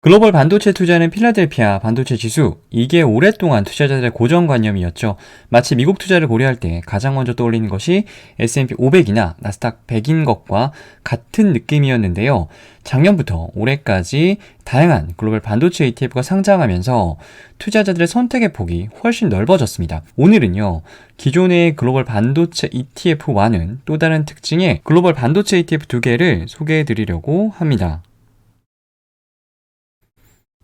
글로벌 반도체 투자는 필라델피아 반도체 지수, 이게 오랫동안 투자자들의 고정관념이었죠. 마치 미국 투자를 고려할 때 가장 먼저 떠올리는 것이 S&P 500이나 나스닥 100인 것과 같은 느낌이었는데요. 작년부터 올해까지 다양한 글로벌 반도체 ETF가 상장하면서 투자자들의 선택의 폭이 훨씬 넓어졌습니다. 오늘은요, 기존의 글로벌 반도체 ETF와는 또 다른 특징의 글로벌 반도체 ETF 두 개를 소개해 드리려고 합니다.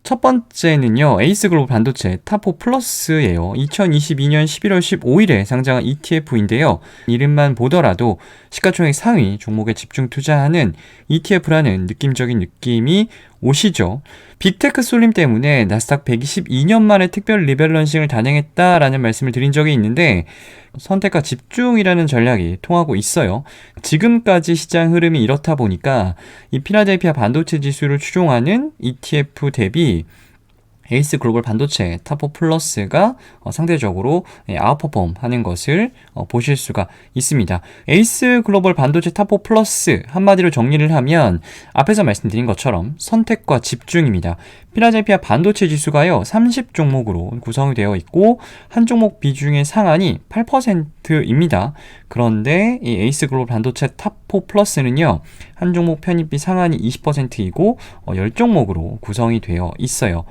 첫 번째는요, 에이스 글로벌 반도체 탑4 플러스예요. 2022년 11월 15일에 상장한 ETF인데요. 이름만 보더라도 시가총액 상위 종목에 집중 투자하는 ETF라는 느낌적인 느낌이 오시죠. 빅테크 쏠림 때문에 나스닥 122년 만에 특별 리밸런싱을 단행했다라는 말씀을 드린 적이 있는데, 선택과 집중이라는 전략이 통하고 있어요. 지금까지 시장 흐름이 이렇다 보니까 이 필라델피아 반도체 지수를 추종하는 ETF 대비 에이스 글로벌 반도체 탑4 플러스가 상대적으로 아웃퍼폼 하는 것을 보실 수가 있습니다. 에이스 글로벌 반도체 탑4 플러스, 한마디로 정리를 하면 앞에서 말씀드린 것처럼 선택과 집중입니다. 필라델피아 반도체 지수가요, 30종목으로 구성이 되어 있고 한 종목 비중의 상한이 8%입니다. 그런데 이 에이스 글로벌 반도체 탑4 플러스는요, 한 종목 편입비 상한이 20%이고 10종목으로 구성이 되어 있어요.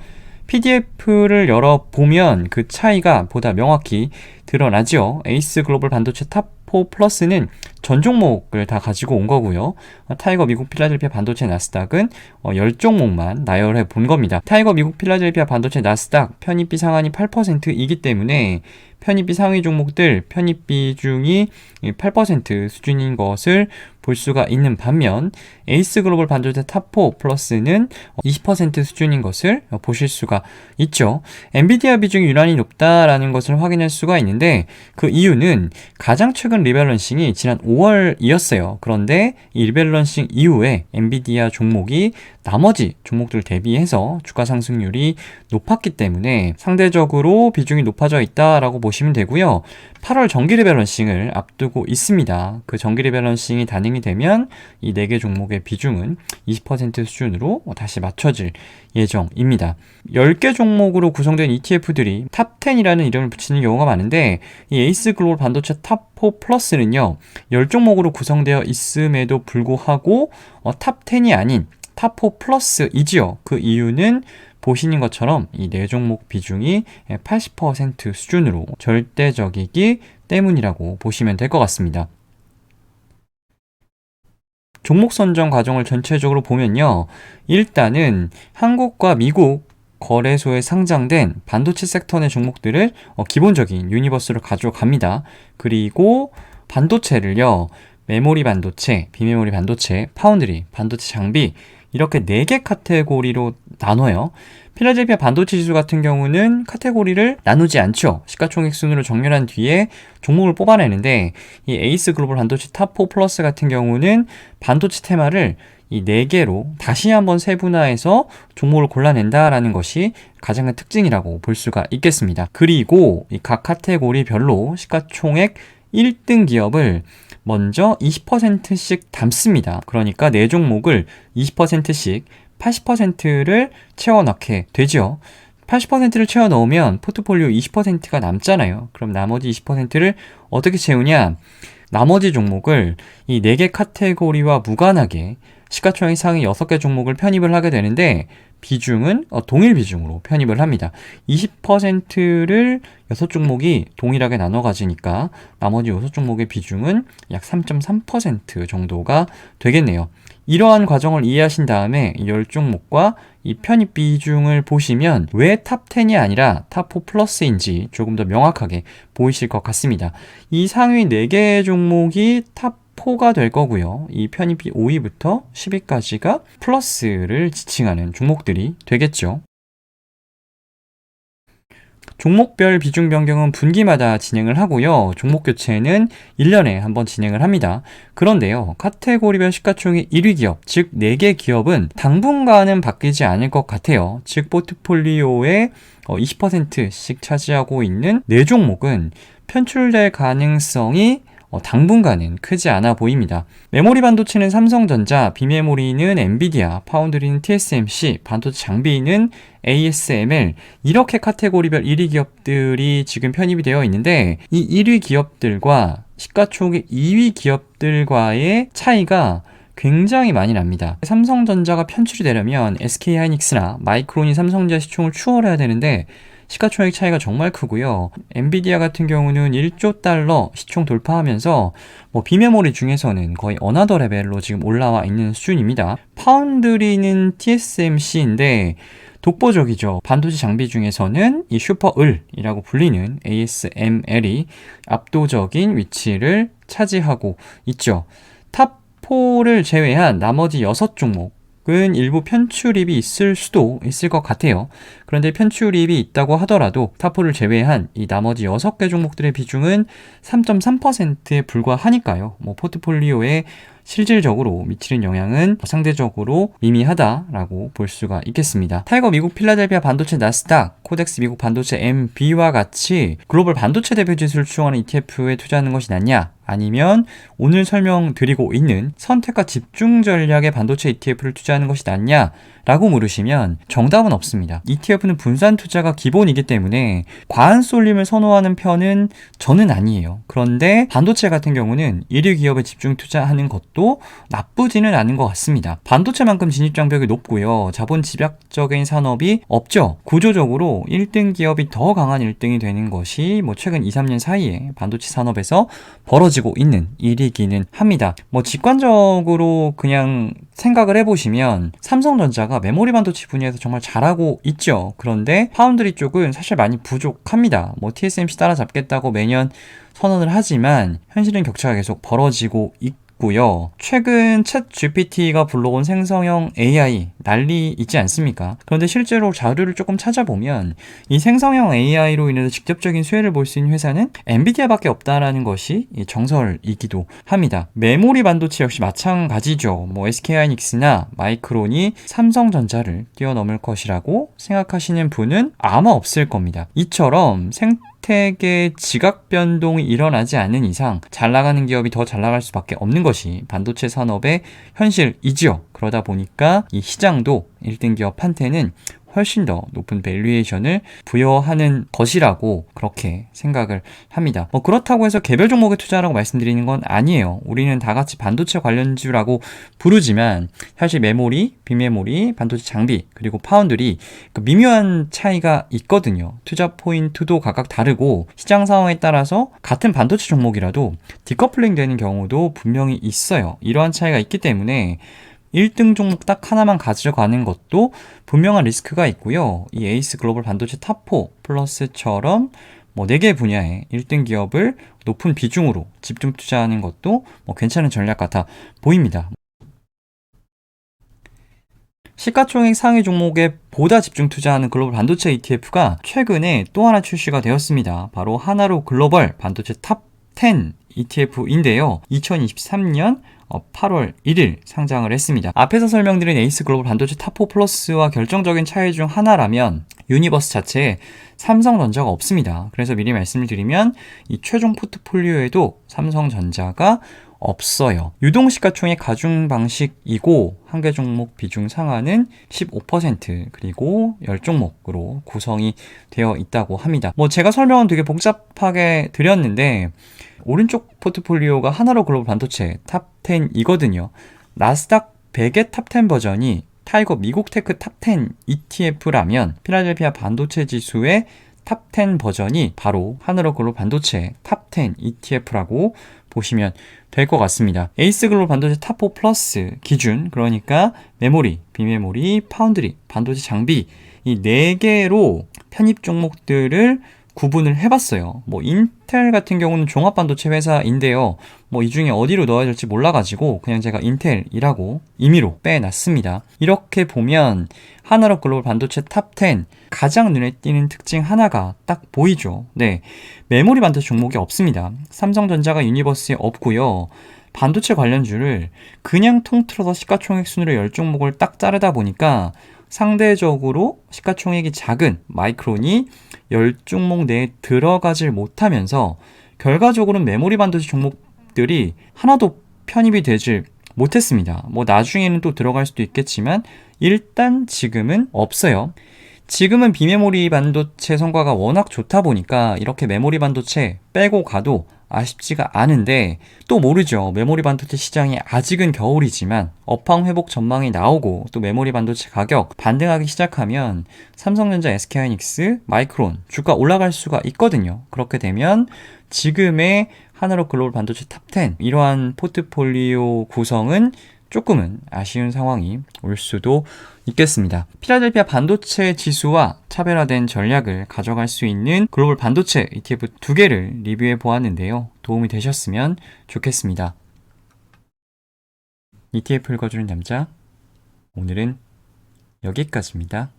PDF를 열어보면 그 차이가 보다 명확히 드러나죠. 에이스 글로벌 반도체 탑4 플러스는 전 종목을 다 가지고 온 거고요. 타이거 미국 필라델피아 반도체 나스닥은 10종목만 나열해 본 겁니다. 타이거 미국 필라델피아 반도체 나스닥 편입비 상한이 8%이기 때문에 편입비 상위 종목들 편입비 중이 8% 수준인 것을 볼 수가 있는 반면 에이스 글로벌 반도체 탑4 플러스는 20% 수준인 것을 보실 수가 있죠. 엔비디아 비중이 유난히 높다라는 것을 확인할 수가 있는데, 그 이유는 가장 최근 리밸런싱이 지난 5월이었어요. 그런데 이 리밸런싱 이후에 엔비디아 종목이 나머지 종목들 대비해서 주가 상승률이 높았기 때문에 상대적으로 비중이 높아져 있다라고 보시면 되고요. 8월 정기 리밸런싱을 앞두고 있습니다. 그 정기 리밸런싱이 단행이 되면 이 4개 종목의 비중은 20% 수준으로 다시 맞춰질 예정입니다. 10개 종목으로 구성된 ETF들이 탑10이라는 이름을 붙이는 경우가 많은데, 이 에이스 글로벌 반도체 탑4 플러스는요, 10종목으로 구성되어 있음에도 불구하고 탑10이 아닌 탑4 플러스이지요. 그 이유는 보시는 것처럼 이 4종목 비중이 80% 수준으로 절대적이기 때문이라고 보시면 될 것 같습니다. 종목 선정 과정을 전체적으로 보면요, 일단은 한국과 미국 거래소에 상장된 반도체 섹터 내 종목들을 기본적인 유니버스로 가져갑니다. 그리고 반도체를요, 메모리 반도체, 비메모리 반도체, 파운드리, 반도체 장비, 이렇게 4개 카테고리로 나눠요. 필라델피아 반도체 지수 같은 경우는 카테고리를 나누지 않죠. 시가총액 순으로 정렬한 뒤에 종목을 뽑아내는데, 이 에이스 글로벌 반도체 탑4 플러스 같은 경우는 반도체 테마를 이 4개로 다시 한번 세분화해서 종목을 골라낸다라는 것이 가장 큰 특징이라고 볼 수가 있겠습니다. 그리고 이 각 카테고리별로 시가총액 1등 기업을 먼저 20%씩 담습니다. 그러니까 4종목을 20%씩 80%를 채워넣게 되죠. 80%를 채워 넣으면 포트폴리오 20%가 남잖아요. 그럼 나머지 20%를 어떻게 채우냐? 나머지 종목을 이 4개 카테고리와 무관하게 시가총액 상위 6개 종목을 편입을 하게 되는데, 비중은 동일 비중으로 편입을 합니다. 20%를 6종목이 동일하게 나눠 가지니까 나머지 6종목의 비중은 약 3.3% 정도가 되겠네요. 이러한 과정을 이해하신 다음에 10종목과 이 편입 비중을 보시면 왜 탑10이 아니라 탑4 플러스인지 조금 더 명확하게 보이실 것 같습니다. 이 상위 4개 종목이 탑4가 될 거고요. 이 편입비 5위부터 10위까지가 플러스를 지칭하는 종목들이 되겠죠. 종목별 비중 변경은 분기마다 진행을 하고요. 종목 교체는 1년에 한번 진행을 합니다. 그런데요, 카테고리별 시가총액 1위 기업, 즉 4개 기업은 당분간은 바뀌지 않을 것 같아요. 즉 포트폴리오의 20%씩 차지하고 있는 4종목은 편출될 가능성이 당분간은 크지 않아 보입니다. 메모리 반도체는 삼성전자, 비메모리는 엔비디아, 파운드리는 TSMC, 반도체 장비는 ASML, 이렇게 카테고리별 1위 기업들이 지금 편입이 되어 있는데, 이 1위 기업들과 시가총액 2위 기업들과의 차이가 굉장히 많이 납니다. 삼성전자가 편출이 되려면 SK하이닉스나 마이크론이 삼성전자 시총을 추월해야 되는데 시가총액 차이가 정말 크고요. 엔비디아 같은 경우는 1조 달러 시총 돌파하면서 비메모리 중에서는 거의 어나더 레벨로 지금 올라와 있는 수준입니다. 파운드리는 TSMC인데 독보적이죠. 반도체 장비 중에서는 이 슈퍼을이라고 불리는 ASML이 압도적인 위치를 차지하고 있죠. 탑4를 제외한 나머지 6종목은 일부 편출입이 있을 수도 있을 것 같아요. 그런데 편출입이 있다고 하더라도 탑4를 제외한 이 나머지 6개 종목들의 비중은 3.3%에 불과하니까요. 포트폴리오에 실질적으로 미치는 영향은 상대적으로 미미하다라고 볼 수가 있겠습니다. 타이거 미국 필라델피아 반도체 나스닥, 코덱스 미국 반도체 MB와 같이 글로벌 반도체 대표 지수를 추종하는 ETF에 투자하는 것이 낫냐? 아니면 오늘 설명드리고 있는 선택과 집중 전략의 반도체 ETF를 투자하는 것이 낫냐? 라고 물으시면 정답은 없습니다. ETF는 분산 투자가 기본이기 때문에 과한 쏠림을 선호하는 편은 저는 아니에요. 그런데 반도체 같은 경우는 1위 기업에 집중 투자하는 것도 나쁘지는 않은 것 같습니다. 반도체만큼 진입장벽이 높고요. 자본 집약적인 산업이 없죠. 구조적으로 1등 기업이 더 강한 1등이 되는 것이 최근 2, 3년 사이에 반도체 산업에서 벌어지고 있는 일이기는 합니다. 직관적으로 그냥 생각을 해보시면 삼성전자가 메모리 반도체 분야에서 정말 잘하고 있죠. 그런데 파운드리 쪽은 사실 많이 부족합니다. TSMC 따라잡겠다고 매년 선언을 하지만 현실은 격차가 계속 벌어지고 있고요. 최근 챗 GPT가 불러온 생성형 AI 난리 있지 않습니까? 그런데 실제로 자료를 조금 찾아보면 이 생성형 AI로 인해서 직접적인 수혜를 볼 수 있는 회사는 엔비디아밖에 없다라는 것이 정설이기도 합니다. 메모리 반도체 역시 마찬가지죠. SK하이닉스나 마이크론이 삼성전자를 뛰어넘을 것이라고 생각하시는 분은 아마 없을 겁니다. 이처럼 생태계 지각 변동이 일어나지 않는 이상 잘 나가는 기업이 더 잘 나갈 수밖에 없는 것이 반도체 산업의 현실이지요. 그러다 보니까 이 시장도 1등 기업한테는 훨씬 더 높은 밸류에이션을 부여하는 것이라고 그렇게 생각을 합니다. 그렇다고 해서 개별 종목에 투자하라고 말씀드리는 건 아니에요. 우리는 다 같이 반도체 관련주라고 부르지만 사실 메모리, 비메모리, 반도체 장비, 그리고 파운드리 미묘한 차이가 있거든요. 투자 포인트도 각각 다르고 시장 상황에 따라서 같은 반도체 종목이라도 디커플링 되는 경우도 분명히 있어요. 이러한 차이가 있기 때문에 1등 종목 딱 하나만 가져가는 것도 분명한 리스크가 있고요. 이 에이스 글로벌 반도체 탑4 플러스처럼 4개 분야의 1등 기업을 높은 비중으로 집중 투자하는 것도 괜찮은 전략 같아 보입니다. 시가총액 상위 종목에 보다 집중 투자하는 글로벌 반도체 ETF가 최근에 또 하나 출시가 되었습니다. 바로 하나로 글로벌 반도체 탑10 ETF인데요. 2023년 8월 1일 상장을 했습니다. 앞에서 설명드린 에이스 글로벌 반도체 탑4 플러스와 결정적인 차이 중 하나라면 유니버스 자체에 삼성전자가 없습니다. 그래서 미리 말씀을 드리면 이 최종 포트폴리오에도 삼성전자가 없어요. 유동시가총액 가중 방식이고 한 개 종목 비중 상한은 15% 그리고 10종목으로 구성이 되어 있다고 합니다. 제가 설명은 되게 복잡하게 드렸는데 오른쪽 포트폴리오가 하나로 글로벌 반도체 탑10이거든요. 나스닥 100의 탑10 버전이 타이거 미국 테크 탑10 ETF라면 필라델피아 반도체 지수의 탑10 버전이 바로 하나로 글로벌 반도체 탑10 ETF라고 보시면 될 것 같습니다. 에이스 글로벌 반도체 탑4 플러스 기준, 그러니까 메모리, 비메모리, 파운드리, 반도체 장비 이 4개로 편입 종목들을 구분을 해봤어요. 인텔 같은 경우는 종합반도체 회사인데요. 이 중에 어디로 넣어야 될지 몰라가지고 그냥 제가 인텔이라고 임의로 빼놨습니다. 이렇게 보면 하나로 글로벌 반도체 탑10 가장 눈에 띄는 특징 하나가 딱 보이죠. 네, 메모리 반도체 종목이 없습니다. 삼성전자가 유니버스에 없고요. 반도체 관련주를 그냥 통틀어서 시가총액 순으로 10종목을 딱 자르다 보니까 상대적으로 시가총액이 작은 마이크론이 10종목 내에 들어가질 못하면서 결과적으로는 메모리 반도체 종목 기업들이 하나도 편입이 되질 못했습니다. 뭐 나중에는 또 들어갈 수도 있겠지만 일단 지금은 없어요. 지금은 비메모리 반도체 성과가 워낙 좋다 보니까 이렇게 메모리 반도체 빼고 가도 아쉽지가 않은데, 또 모르죠. 메모리 반도체 시장이 아직은 겨울이지만 업황 회복 전망이 나오고 또 메모리 반도체 가격 반등하기 시작하면 삼성전자, SK하이닉스, 마이크론 주가 올라갈 수가 있거든요. 그렇게 되면 지금의 하나로 글로벌 반도체 탑10 이러한 포트폴리오 구성은 조금은 아쉬운 상황이 올 수도 있겠습니다. 필라델피아 반도체 지수와 차별화된 전략을 가져갈 수 있는 글로벌 반도체 ETF 2개를 리뷰해 보았는데요. 도움이 되셨으면 좋겠습니다. ETF를 읽어주는 남자, 오늘은 여기까지입니다.